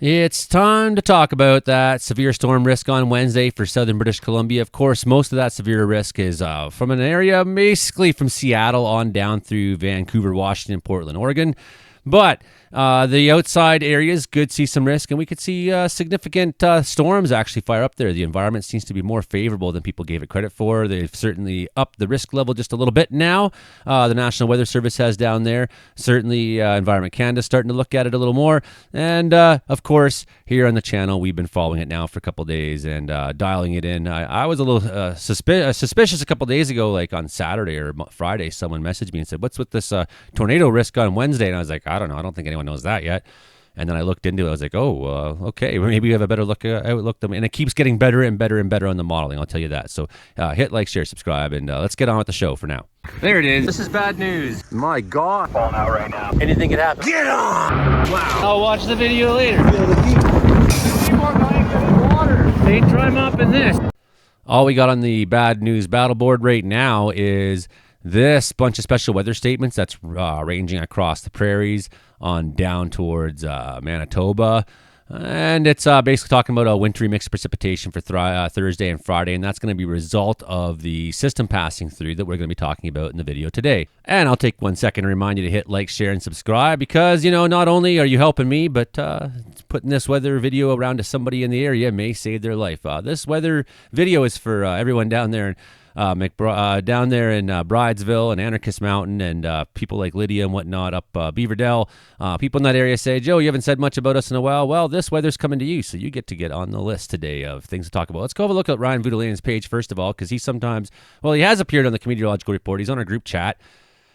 It's time to talk about that severe storm risk on Wednesday for southern British Columbia. Of course, most of that severe risk is from an area basically from Seattle on down through Vancouver, Washington, Portland, Oregon. But the outside areas could see some risk, and we could see significant storms actually fire up there. The environment seems to be more favorable than people gave it credit for. They've certainly upped the risk level just a little bit now. The National Weather Service has down there. Certainly, Environment Canada starting to look at it a little more. And, of course, here on the channel, we've been following it now for a couple days and dialing it in. I was a little suspicious a couple days ago, like on Saturday or Friday. Someone messaged me and said, what's with this tornado risk on Wednesday? And I was like, I don't know. I don't think anyone knows that yet. And then I looked into it. I was like, okay, maybe we have a better outlook. And it keeps getting better and better and better on the modeling. I'll tell you that. So hit like, share, subscribe, and let's get on with the show for now. There it is. This is bad news. My God. Falling out right now. Anything could happen. Get on! Wow. I'll watch the video later. They try mopping this. All we got on the bad news battle board right now is this bunch of special weather statements that's ranging across the prairies on down towards Manitoba. And it's basically talking about a wintry mixed precipitation for Thursday and Friday, and that's going to be a result of the system passing through that we're going to be talking about in the video today. And I'll take 1 second to remind you to hit like, share, and subscribe because, not only are you helping me, but putting this weather video around to somebody in the area may save their life. This weather video is for everyone down there down there in Bridesville and Anarchist Mountain and people like Lydia and whatnot up Beaverdale. People in that area say, Joe, you haven't said much about us in a while. Well, this weather's coming to you, so you get to get on the list today of things to talk about. Let's go have a look at Ryan Voudelian's page first of all, because he has appeared on the Meteorological Report. He's on our group chat.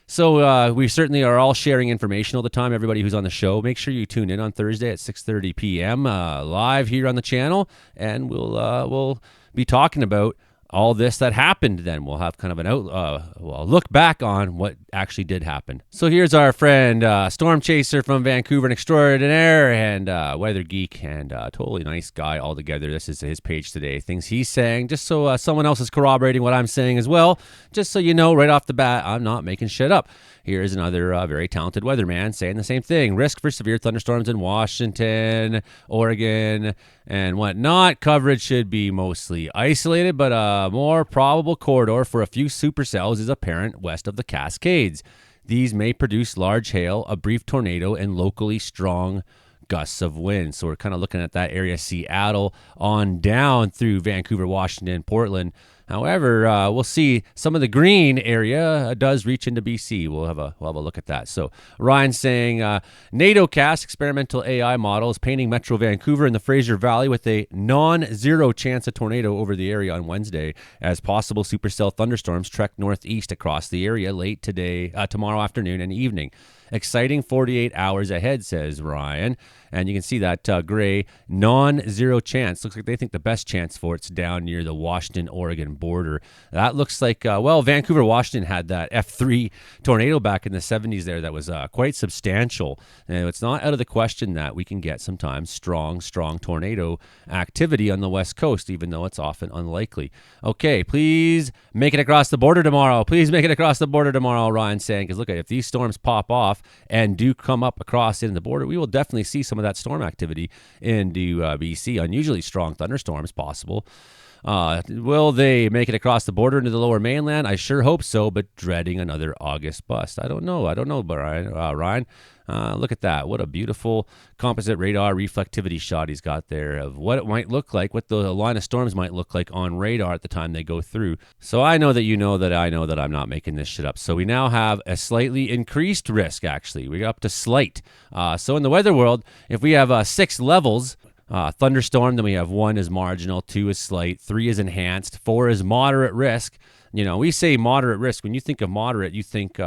So we certainly are all sharing information all the time. Everybody who's on the show, make sure you tune in on Thursday at 6:30 p.m. Live here on the channel, and we'll be talking about all this that happened. Then we'll have kind of a look back on what actually did happen. So here's our friend, Storm Chaser from Vancouver, an extraordinaire and weather geek and totally nice guy altogether. This is his page today. Things he's saying, just so someone else is corroborating what I'm saying as well. Just so you know right off the bat, I'm not making shit up. Here's another very talented weatherman saying the same thing. Risk for severe thunderstorms in Washington, Oregon, and whatnot. Coverage should be mostly isolated, but a more probable corridor for a few supercells is apparent west of the Cascades. These may produce large hail, a brief tornado, and locally strong gusts of wind. So we're kind of looking at that area, Seattle on down through Vancouver, Washington, Portland. However, we'll see some of the green area does reach into BC. We'll have a look at that. So Ryan's saying NATOcast experimental AI model is painting Metro Vancouver and the Fraser Valley with a non-zero chance of tornado over the area on Wednesday as possible supercell thunderstorms trek northeast across the area late tomorrow afternoon and evening. Exciting 48 hours ahead, says Ryan. And you can see that gray non-zero chance. Looks like they think the best chance for it's down near the Washington-Oregon border. That looks like, Vancouver, Washington had that F3 tornado back in the 70s there that was quite substantial. And it's not out of the question that we can get sometimes strong tornado activity on the West Coast, even though it's often unlikely. Okay, please make it across the border tomorrow. Please make it across the border tomorrow, Ryan's saying. Because look, if these storms pop off and do come up across in the border, we will definitely see some of that storm activity into BC. Unusually strong thunderstorms possible. Will they make it across the border into the lower mainland? I sure hope so, but dreading another August bust. I don't know, Brian, Ryan. Look at that. What a beautiful composite radar reflectivity shot he's got there of what it might look like, what the line of storms might look like on radar at the time they go through. So I know that you know that I know that I'm not making this shit up. So we now have a slightly increased risk, actually. We got up to slight. So in the weather world, if we have 6 levels, thunderstorm, then we have 1 is marginal, 2 is slight, 3 is enhanced, 4 is moderate risk. We say moderate risk. When you think of moderate, you think,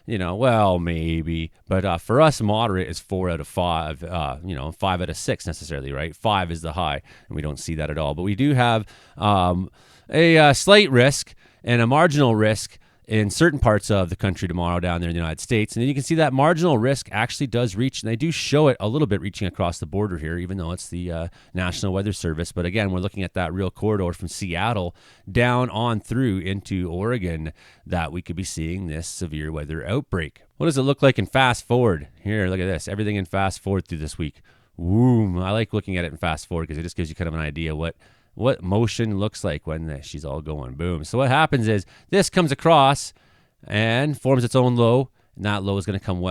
maybe. But for us, moderate is 4 out of 5, 5 out of 6 necessarily, right? 5 is the high, and we don't see that at all. But we do have a slight risk and a marginal risk in certain parts of the country tomorrow down there in the United States. And then you can see that marginal risk actually does reach, and they do show it a little bit reaching across the border here, even though it's the National Weather Service. But again, we're looking at that real corridor from Seattle down on through into Oregon that we could be seeing this severe weather outbreak. What does it look like in fast forward? Here, look at this. Everything in fast forward through this week. Boom. I like looking at it in fast forward because it just gives you kind of an idea what motion looks like when she's all going boom. So what happens is this comes across and forms its own low, and that low is going to come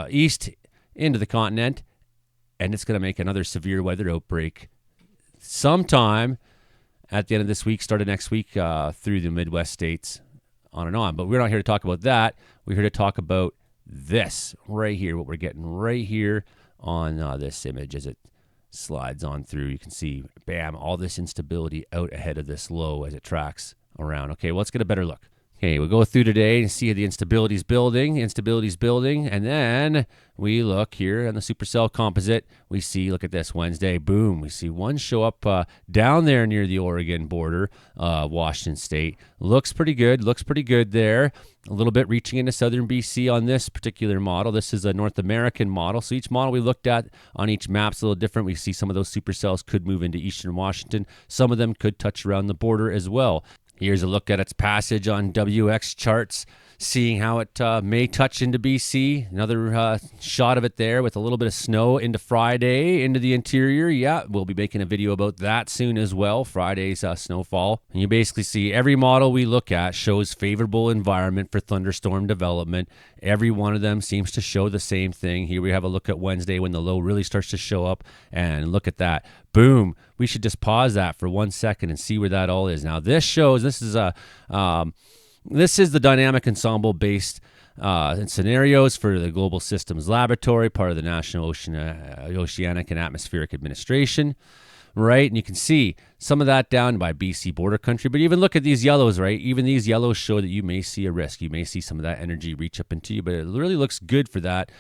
east into the continent, and it's going to make another severe weather outbreak sometime at the end of this week, start of next week, through the Midwest states, on and on. But we're not here to talk about that. We're here to talk about this right here, what we're getting right here on this image as it slides on through. You can see, bam, all this instability out ahead of this low as it tracks around. Okay, well, let's get a better look. Okay, we'll go through today and see the instability's building, and then we look here on the supercell composite. We see, look at this, Wednesday, boom, we see one show up down there near the Oregon border, Washington State. Looks pretty good there. A little bit reaching into southern BC on this particular model. This is a North American model, so each model we looked at on each map's a little different. We see some of those supercells could move into eastern Washington. Some of them could touch around the border as well. Here's a look at its passage on WX charts, seeing how it may touch into BC. Another shot of it there with a little bit of snow into Friday, into the interior. Yeah, we'll be making a video about that soon as well, Friday's snowfall. And you basically see every model we look at shows favorable environment for thunderstorm development. Every one of them seems to show the same thing. Here we have a look at Wednesday when the low really starts to show up, and look at that. Boom. We should just pause that for 1 second and see where that all is. Now this is the dynamic ensemble based scenarios for the Global Systems Laboratory, part of the National Oceanic and Atmospheric Administration. Right, and you can see some of that down by BC border country, but even look at these yellows, right? Even these yellows show that you may see a risk. You may see some of that energy reach up into you, but it really looks good for that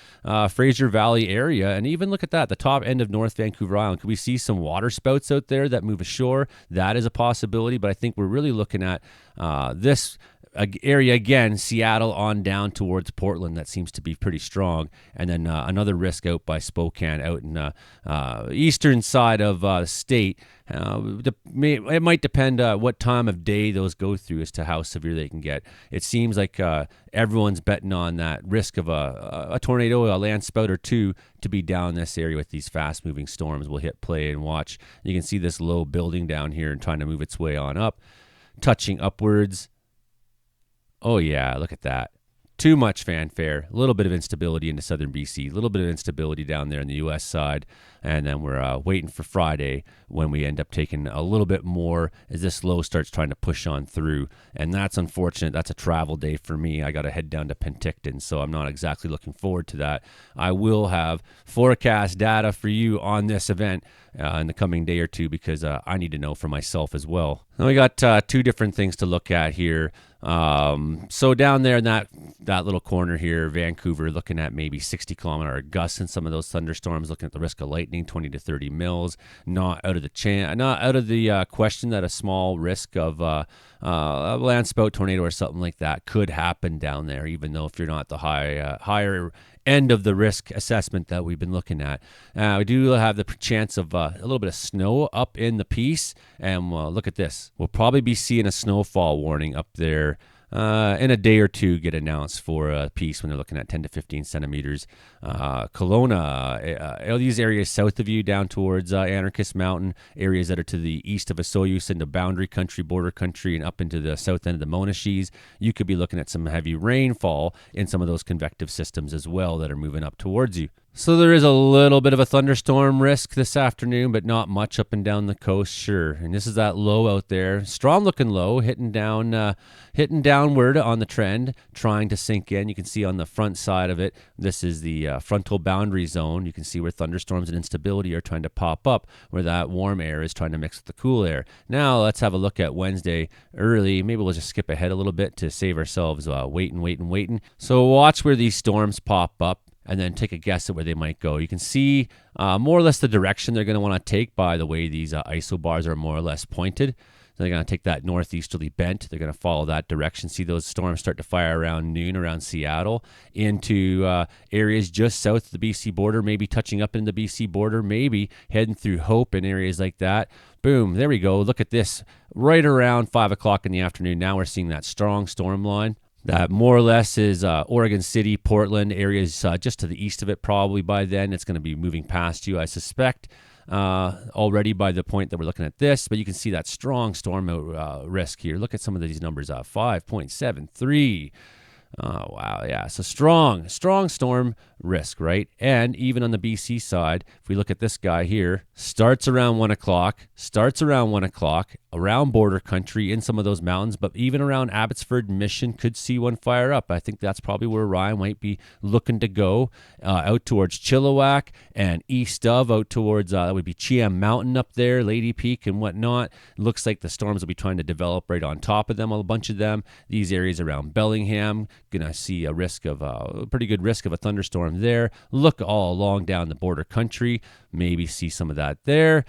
Fraser Valley area. And even look at that, the top end of North Vancouver Island. Could we see some water spouts out there that move ashore? That is a possibility, but I think we're really looking at this area again, Seattle on down towards Portland. That seems to be pretty strong. And then another risk out by Spokane, out in the eastern side of the state. It might depend what time of day those go through as to how severe they can get. It seems like everyone's betting on that risk of a tornado, a land spout or two to be down this area with these fast-moving storms. We'll hit play and watch. You can see this low building down here and trying to move its way on up, touching upwards. Oh, yeah, look at that. Too much fanfare, a little bit of instability into southern BC, a little bit of instability down there on the U.S. side, and then we're waiting for Friday when we end up taking a little bit more as this low starts trying to push on through, and that's unfortunate. That's a travel day for me. I got to head down to Penticton, so I'm not exactly looking forward to that. I will have forecast data for you on this event in the coming day or two because I need to know for myself as well. Now we got two different things to look at here. So down there in that little corner here, Vancouver, looking at maybe 60-kilometer gusts in some of those thunderstorms, looking at the risk of lightning, 20 to 30 mils. Not out of the question that a small risk of a landspout tornado or something like that could happen down there, even though if you're not the higher end of the risk assessment that we've been looking at. We do have the chance of a little bit of snow up in the piece, and look at this. We'll probably be seeing a snowfall warning up there in a day or two get announced for a piece when they're looking at 10 to 15 centimeters. Kelowna, these areas south of you down towards Anarchist Mountain, areas that are to the east of Osoyoos into boundary country, border country, and up into the south end of the Monashees. You could be looking at some heavy rainfall in some of those convective systems as well that are moving up towards you. So there is a little bit of a thunderstorm risk this afternoon, but not much up and down the coast, sure. And this is that low out there, strong looking low, hitting downward on the trend, trying to sink in. You can see on the front side of it, this is the frontal boundary zone. You can see where thunderstorms and instability are trying to pop up, where that warm air is trying to mix with the cool air. Now let's have a look at Wednesday early. Maybe we'll just skip ahead a little bit to save ourselves waiting. So watch where these storms pop up, and then take a guess at where they might go. You can see more or less the direction they're going to want to take by the way these isobars are more or less pointed. So they're going to take that northeasterly bent. They're going to follow that direction. See those storms start to fire around noon around Seattle into areas just south of the BC border, maybe touching up in the BC border, maybe heading through Hope and areas like that. Boom, there we go. Look at this. Right around 5 o'clock in the afternoon, now we're seeing that strong storm line. That more or less is Oregon City, Portland areas just to the east of it. Probably by then it's going to be moving past you, I suspect, already by the point that we're looking at this. But you can see that strong storm risk here. Look at some of these numbers. 5.73. Oh, wow. Yeah. So strong storm risk, right? And even on the BC side, if we look at this guy here, starts around 1 o'clock, around border country in some of those mountains, but even around Abbotsford, Mission could see one fire up. I think that's probably where Ryan might be looking to go, out towards Chilliwack and east of, out towards, that would be Chiam Mountain up there, Lady Peak and whatnot. Looks like the storms will be trying to develop right on top of them, a bunch of them. These areas around Bellingham, gonna see a risk of a pretty good risk of a thunderstorm there. Look all along down the border country, maybe see some of that there.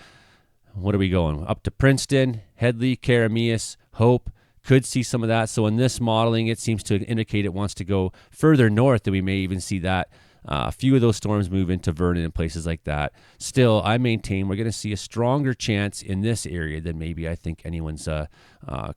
What are we going up to? Princeton, Headley, Carameus, Hope, could see some of that. So in this modeling, it seems to indicate it wants to go further north, and we may even see that a few of those storms move into Vernon and places like that. Still, I maintain we're going to see a stronger chance in this area than maybe I think anyone's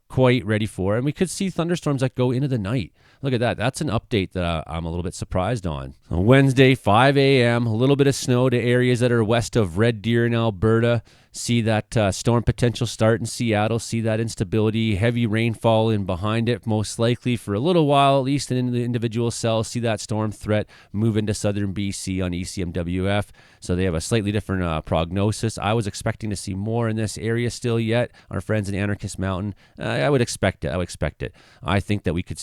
quite ready for. And we could see thunderstorms that go into the night. Look at that. That's an update that I'm a little bit surprised on. Wednesday, 5 a.m., a little bit of snow to areas that are west of Red Deer in Alberta. See that storm potential start in Seattle. See that instability, heavy rainfall in behind it, most likely for a little while, at least in the individual cells. See that storm threat move into southern BC on ECMWF. So they have a slightly different prognosis. I was expecting to see more in this area still yet. Our friends in Anarchist Mountain, I would expect it. I think that we could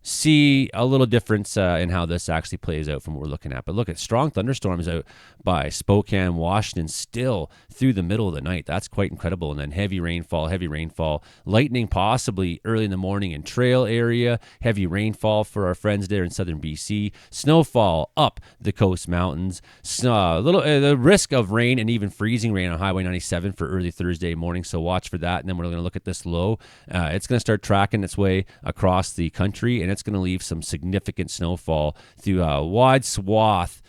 see a little difference in how this actually plays out from what we're looking at. But look at strong thunderstorms out by Spokane, Washington, still through the middle of the night. That's quite incredible. And then heavy rainfall, lightning possibly early in the morning in Trail area, heavy rainfall for our friends there in southern BC, snowfall up the coast mountains, the risk of rain and even freezing rain on Highway 97 for early Thursday morning. So watch for that. And then we're going to look at this low. It's going to start tracking its way across the country, and it's going to leave some significant snowfall through a wide swath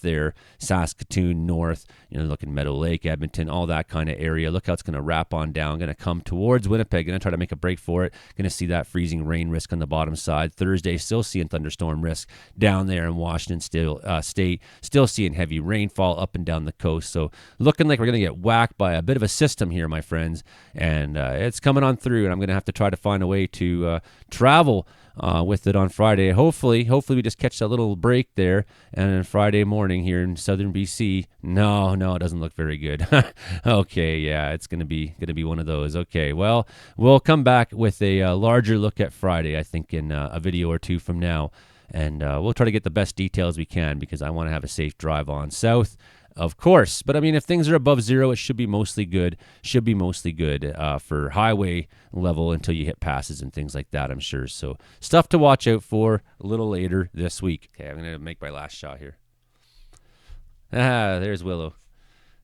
there, Saskatoon north, looking Meadow Lake, Edmonton, all that kind of area. Look how it's going to wrap on down, going to come towards Winnipeg, going to try to make a break for it. Going to see that freezing rain risk on the bottom side. Thursday, still seeing thunderstorm risk down there in Washington State, still seeing heavy rainfall up and down the coast. So looking like we're going to get whacked by a bit of a system here, my friends, and it's coming on through, and I'm going to have to try to find a way to travel with it on Friday. Hopefully we just catch that little break there, and then Friday morning here in southern BC. No, it doesn't look very good. Okay, yeah, it's gonna be one of those. Okay, well, we'll come back with a larger look at Friday, I think, in a video or two from now, and we'll try to get the best details we can because I want to have a safe drive on south, of course. But I mean, if things are above zero, it should be mostly good. For highway level until you hit passes and things like that, I'm sure. So stuff to watch out for a little later this week. Okay, I'm going to make my last shot here. There's Willow.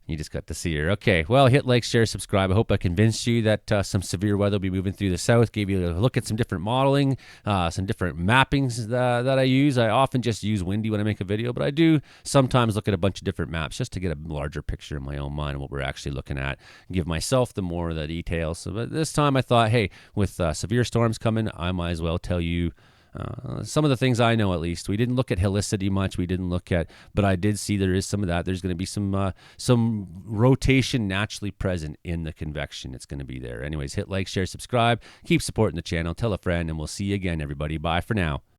You just got to see her. Okay, well, hit like, share, subscribe. I hope I convinced you that some severe weather will be moving through the south. Gave you a look at some different modeling, some different mappings that I use. I often just use windy when I make a video, but I do sometimes look at a bunch of different maps just to get a larger picture in my own mind of what we're actually looking at. Give myself the more of the details. So, but this time I thought, hey, with severe storms coming, I might as well tell you some of the things I know. At least we didn't look at helicity much. But I did see there is some of that. There's going to be some rotation naturally present in the convection. It's going to be there. Anyways, hit like, share, subscribe, keep supporting the channel, tell a friend, and we'll see you again, everybody. Bye for now.